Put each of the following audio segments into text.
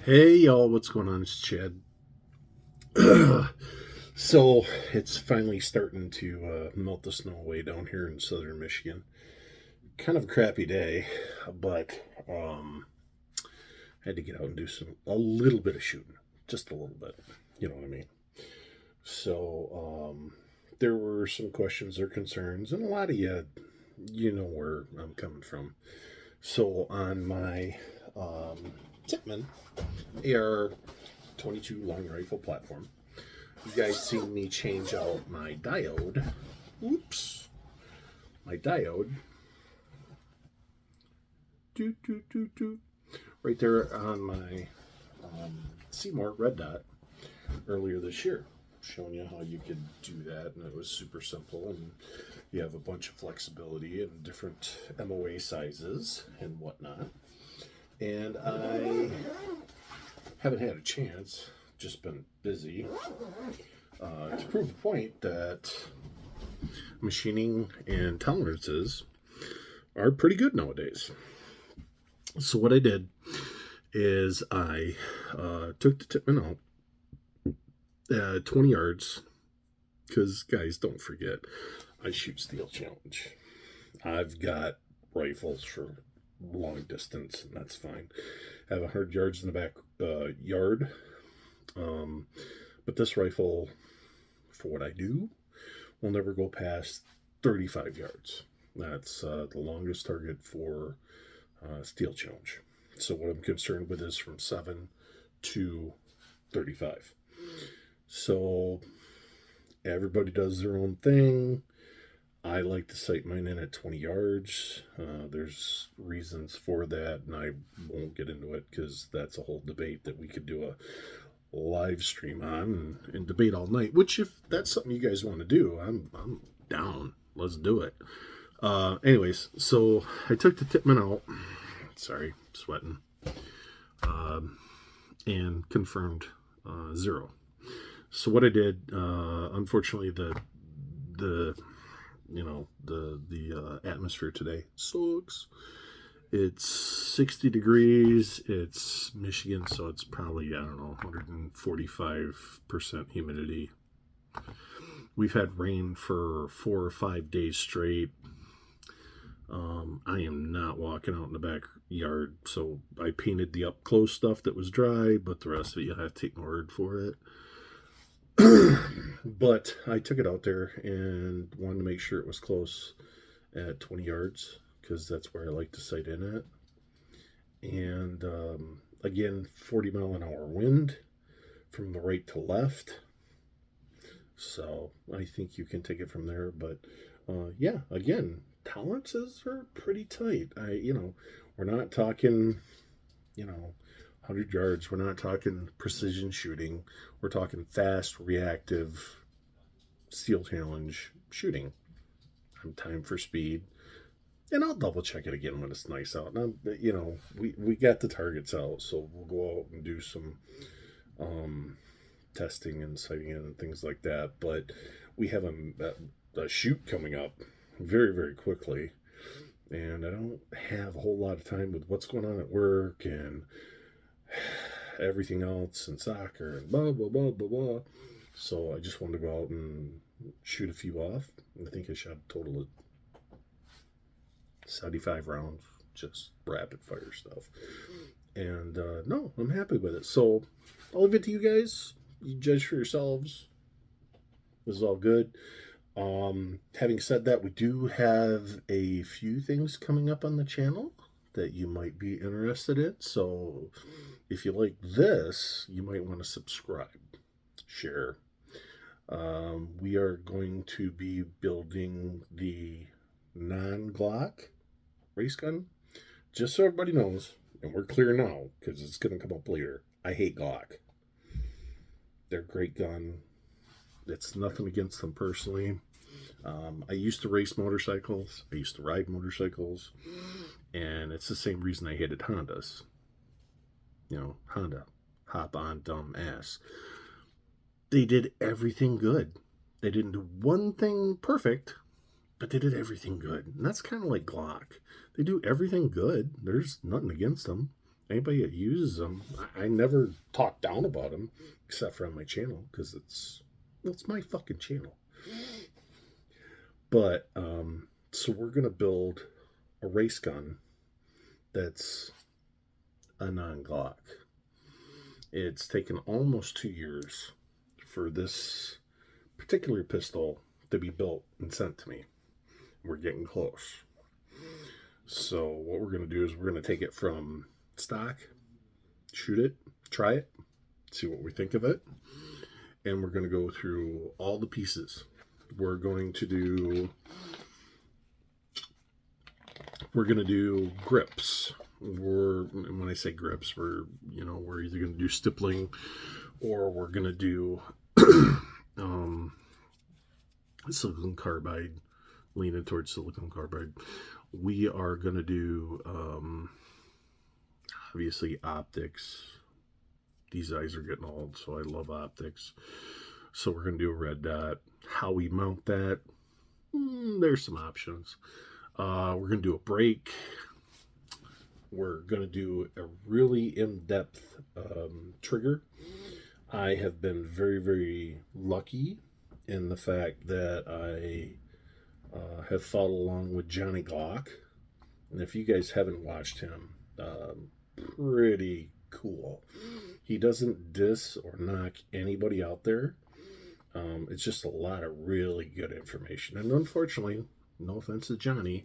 Hey y'all, what's going on? It's Chad. So it's finally starting to melt the snow away down here in southern Michigan. Kind of a crappy day, but had to get out and do a little bit of shooting, just a little bit. You know what I mean? So there were some questions or concerns, and a lot of you know where I'm coming from. So on my Tippmann AR 22 long rifle platform. You guys seen me change out my diode. Oops. My diode. Doot, doot, doot, doot. Right there on my Seymour red dot earlier this year. Showing you how you could do that, and it was super simple. And you have a bunch of flexibility and different MOA sizes and whatnot. And I haven't had a chance, just been busy, to prove the point that machining and tolerances are pretty good nowadays. So what I did is I took the Tippmann out 20 yards, because guys, don't forget, I shoot Steel Challenge. I've got rifles for long distance, and that's fine. I have 100 yards in the back yard. But this rifle, for what I do, will never go past 35 yards. That's the longest target for Steel Challenge. So what I'm concerned with is from 7 to 35. So everybody does their own thing. I like to sight mine in at 20 yards. There's reasons for that, and I won't get into it because that's a whole debate that we could do a live stream on and debate all night. Which, if that's something you guys want to do, I'm down. Let's do it. Anyways, so I took the Tippmann out. Sorry, sweating. And confirmed 0. So what I did, unfortunately, the atmosphere today sucks. It's 60 degrees. It's Michigan, so it's probably, I don't know, 145% humidity. We've had rain for 4 or 5 days straight. I am not walking out in the backyard, so I painted the up close stuff that was dry, but the rest of it, you'll have to take my word for it. But I took it out there and wanted to make sure it was close at 20 yards, because that's where I like to sight in at. And again, 40-mile-an-hour wind from the right to left. So I think you can take it from there. But yeah, again, tolerances are pretty tight. We're not talking, 100 yards. We're not talking precision shooting. We're talking fast, reactive, Steel Challenge shooting. I'm time for speed. And I'll double check it again when it's nice out. And we got the targets out, so we'll go out and do some testing and sighting in and things like that. But we have a shoot coming up very, very quickly, and I don't have a whole lot of time with what's going on at work and everything else and soccer and blah blah blah blah blah. So I just wanted to go out and shoot a few off. I think I shot a total of 75 rounds, just rapid fire stuff. And no, I'm happy with it. So I'll leave it to you guys. You judge for yourselves. This is all good. Having said that, we do have a few things coming up on the channel that you might be interested in. So if you like this, you might want to subscribe, share. We are going to be building the non-Glock race gun. Just so everybody knows, and we're clear now, because it's going to come up later, I hate Glock. They're a great gun. It's nothing against them personally. I used to race motorcycles. I used to ride motorcycles. And it's the same reason I hated Hondas. Honda. Hop on, dumb ass. They did everything good. They didn't do one thing perfect, but they did everything good. And that's kind of like Glock. They do everything good. There's nothing against them. Anybody that uses them, I never talk down about them, except for on my channel, because it's my fucking channel. But so we're gonna build a race gun that's a non-Glock. It's taken almost 2 years for this particular pistol to be built and sent to me. We're getting close. So what we're going to do is we're going to take it from stock, shoot it, try it, see what we think of it, and we're going to go through all the pieces. We're going to do grips. When I say grips, we're either going to do stippling, or we're going to do silicon carbide, leaning towards silicon carbide. We are going to do obviously optics. These eyes are getting old, so I love optics. So we're going to do a red dot. How we mount that, there's some options. We're going to do a brake. We're going to do a really in-depth trigger. I have been very, very lucky in the fact that I have followed along with Johnny Glock. And if you guys haven't watched him, pretty cool. He doesn't diss or knock anybody out there. It's just a lot of really good information. And unfortunately, no offense to Johnny,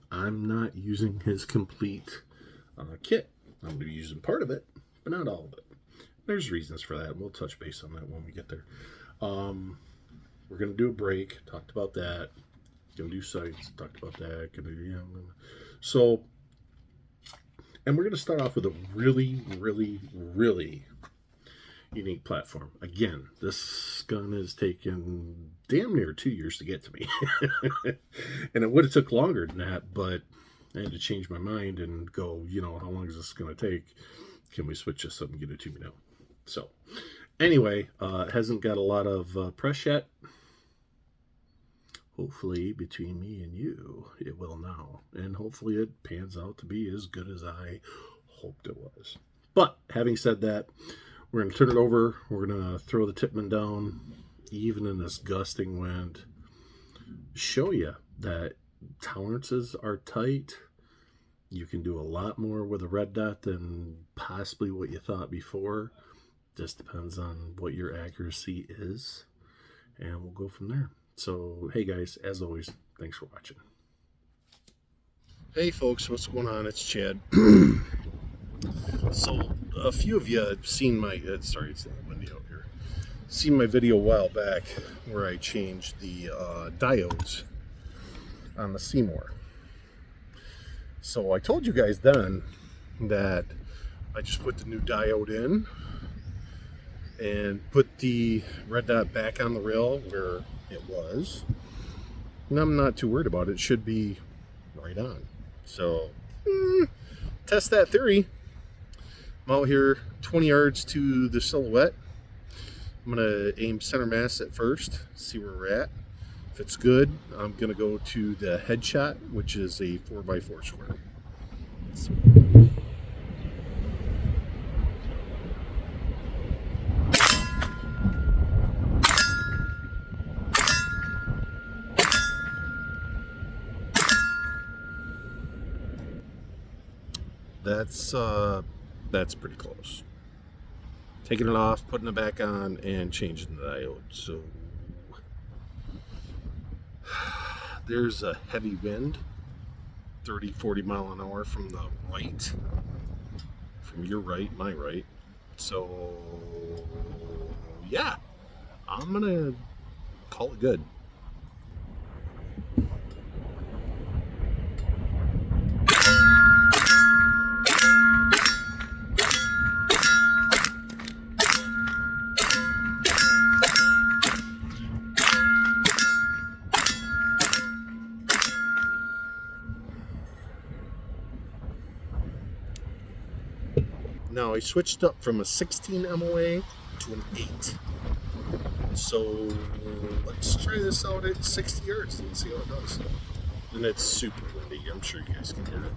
I'm not using his complete kit. I'm going to be using part of it, but not all of it. There's reasons for that. We'll touch base on that when we get there. We're going to do a break. Talked about that. Going to do sights. Talked about that. So, and we're going to start off with a really, really, really unique platform. Again, this gun has taken damn near 2 years to get to me. And it would have took longer than that, but I had to change my mind and go, how long is this going to take? Can we switch this up and get it to me now? So, anyway, it hasn't got a lot of press yet. Hopefully, between me and you, it will now. And hopefully it pans out to be as good as I hoped it was. But, having said that, we're going to turn it over. We're going to throw the Tipman down, even in this gusting wind. Show you that tolerances are tight. You can do a lot more with a red dot than possibly what you thought before. Just depends on what your accuracy is. And we'll go from there. So, hey guys, as always, thanks for watching. Hey folks, what's going on? It's Chad. So, a few of you have seen my, sorry, it's a little windy out here. Seen my video a while back where I changed the diodes on the Seymour. So I told you guys then that I just put the new diode in and put the red dot back on the rail where it was. And I'm not too worried about it. It should be right on. So, test that theory. I'm out here 20 yards to the silhouette. I'm going to aim center mass at first, see where we're at. If it's good, I'm going to go to the headshot, which is a 4x4 square. That's pretty close. Taking it off, putting it back on, and changing the diode. So there's a heavy wind, 30-40 mile an hour from the right, from your right, my right. So yeah, I'm gonna call it good. Now I switched up from a 16 MOA to an 8. So let's try this out at 60 yards and see how it does. And it's super windy. I'm sure you guys can hear it.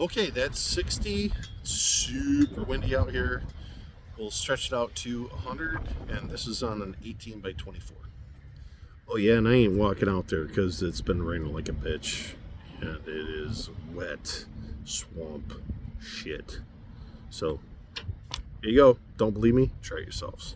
Okay, that's 60. Super windy out here. We'll stretch it out to 100, and this is on an 18 by 24. Oh yeah, and I ain't walking out there because it's been raining like a bitch, and it is wet swamp shit. So here you go. Don't believe me? Try it yourselves.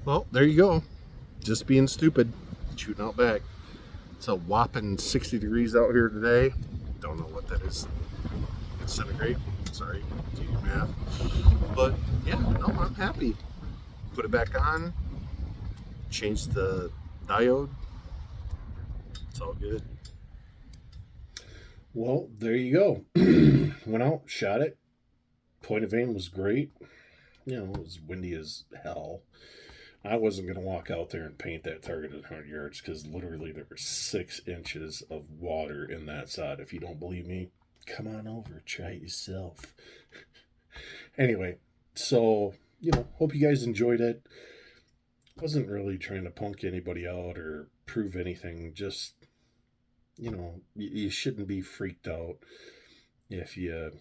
Well, there you go. Just being stupid, shooting out back. It's a whopping 60 degrees out here today. Don't know what that is. Centigrade. Sorry, do your math. But yeah, no, I'm happy. Put it back on. Change the diode. It's all good. Well, there you go. Went out, shot it. Point of aim was great. You know, it was windy as hell. I wasn't going to walk out there and paint that target at 100 yards because literally there were 6 inches of water in that sod. If you don't believe me, come on over, try it yourself. Anyway, so, you know, hope you guys enjoyed it. Wasn't really trying to punk anybody out or prove anything. Just, you know, you shouldn't be freaked out if you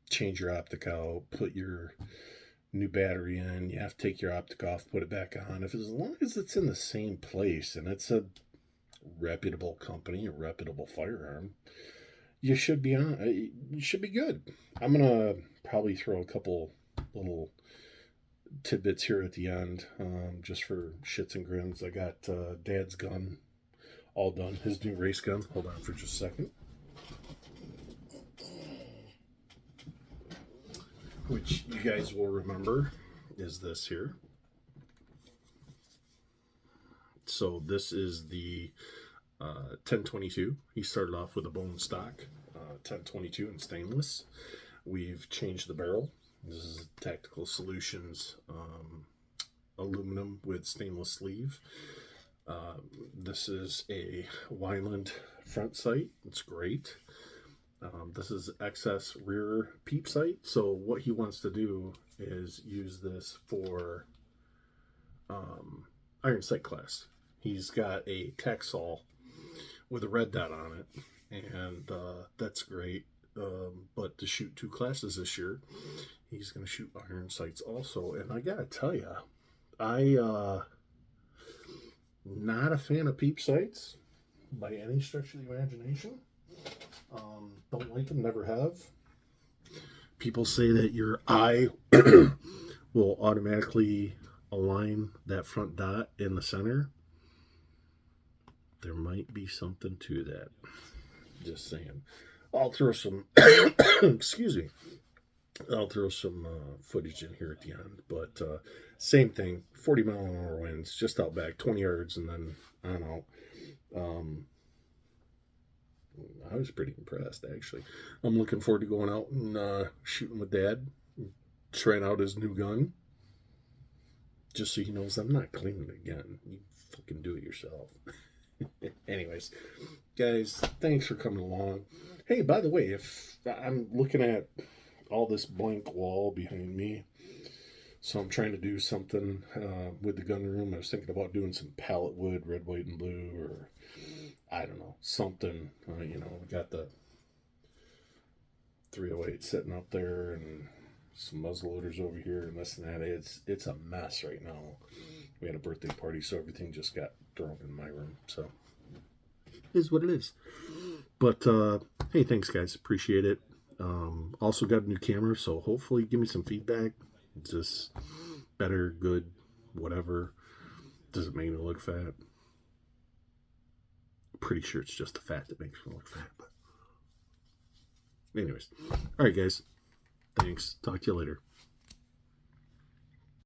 change your optic out, put your new battery in, you have to take your optic off, put it back on. If as long as it's in the same place and it's a reputable company, a reputable firearm, you should be on. You should be good. I'm gonna probably throw a couple little tidbits here at the end, just for shits and grins. I got Dad's gun all done. His new race gun. Hold on for just a second. Which you guys will remember is this here. So this is the 1022. He started off with a bone stock 1022 in stainless. We've changed the barrel. This is Tactical Solutions aluminum with stainless sleeve. This is a Wyland front sight. It's great. This is excess rear peep sight. So what he wants to do is use this for iron sight class. He's got a Taxol with a red dot on it, and that's great. But to shoot 2 classes this year, he's going to shoot iron sights also. And I gotta tell you, not a fan of peep sights by any stretch of the imagination. Don't like them, never have. People say that your eye will automatically align that front dot in the center. There might be something to that. Just saying. I'll throw some, excuse me, I'll throw some footage in here at the end. But same thing, 40 mile an hour winds, just out back, 20 yards, and then on out. I was pretty impressed, actually. I'm looking forward to going out and shooting with Dad, trying out his new gun, just so he knows I'm not cleaning it again. You fucking do it yourself. Anyways, guys, thanks for coming along. Hey, by the way, if I'm looking at all this blank wall behind me, so I'm trying to do something with the gun room. I was thinking about doing some pallet wood, red, white, and blue, or I don't know, something. You know, we got the 308 sitting up there and some muzzleloaders over here and this and that. It's a mess right now. We had a birthday party, so everything just got thrown in my room. So it is what it is. But hey, thanks guys, appreciate it. Also got a new camera, so hopefully give me some feedback. Is this better, good, whatever? Does it make me look fat? Pretty sure it's just the fat that makes me look fat. But Anyways, all right, guys. Thanks. Talk to you later.